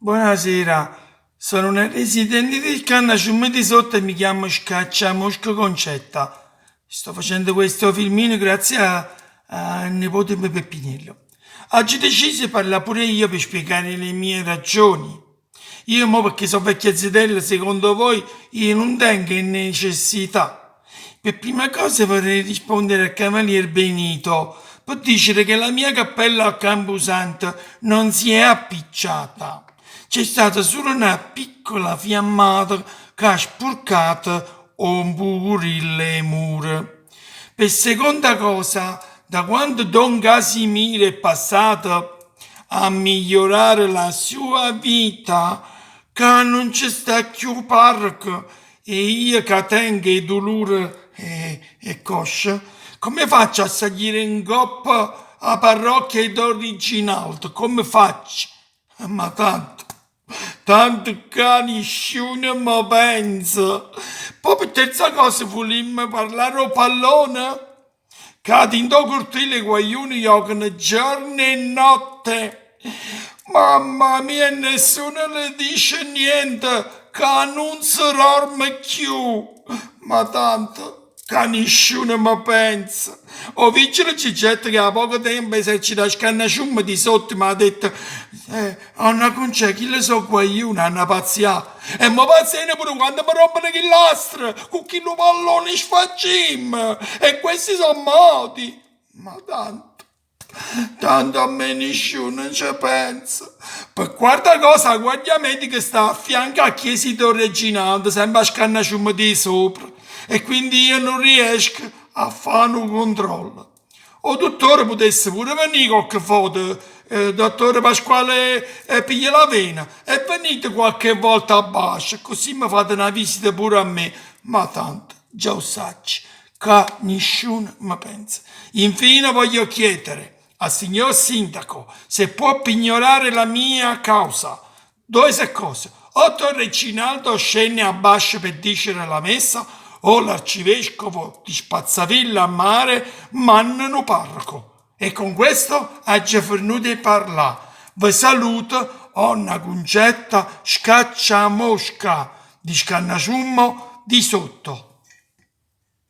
Buonasera, sono un residente del Cannacium di sotto e mi chiamo Scacciamosca Concetta. Sto facendo questo filmino grazie a nipote mio Peppinello. Oggi ho deciso di parlare pure io per spiegare le mie ragioni. Io mo perché sono vecchia zitella, secondo voi io non tengo necessità. Per prima cosa vorrei rispondere al Cavalier Benito per dire che la mia cappella a Camposanto non si è appicciata. C'è stata solo una piccola fiammata che ha spurcato un po' le mura. Per seconda cosa, da quando Don Casimiro è passato a migliorare la sua vita, che non ci sta più parco e io che tengo i dolori e coscia, come faccio a salire in coppa a parrocchia d'originale? Come faccio? Ma tanto che nessuno mi pensa. Poi per terza cosa volimmo parlare o pallone? Che dentro cortile guaglioni giocano giorno e notte. Mamma mia, nessuno le dice niente, che non si dorme più. Ma tanto che nessuno mi pensa. Ho visto la cicetta che a poco tempo esercita scannasciumma di sotto mi ha detto Anna Concè, chi le so guaglione, hanno pazziato. E mi pazziano pure quando mi rompono chi lastra, con chi lo pallone sfacciamo. E questi sono modi. Ma tanto a me nessuno ci pensa. Per quarta cosa, la guardia medica sta a fianco a Chiesito Reginaldo, sempre a scannasciumma di sopra. E quindi io non riesco a fare un controllo. O dottore potesse pure venire qualche foto, dottore Pasquale piglia la vena e venite qualche volta a Bascia, così mi fate una visita pure a me. Ma tanto, già lo sacci, che nessuno mi pensa. Infine voglio chiedere al signor sindaco se può pignorare la mia causa. Due cose. O Torre Cinaldo scende a Bascia per dicere la messa, o l'arcivescovo di Spazzavilla a mare mannano parco. E con questo ha già finito di parlare. Vi saluto, Onna Concetta Scacciamosca di Scannasciummo di sotto.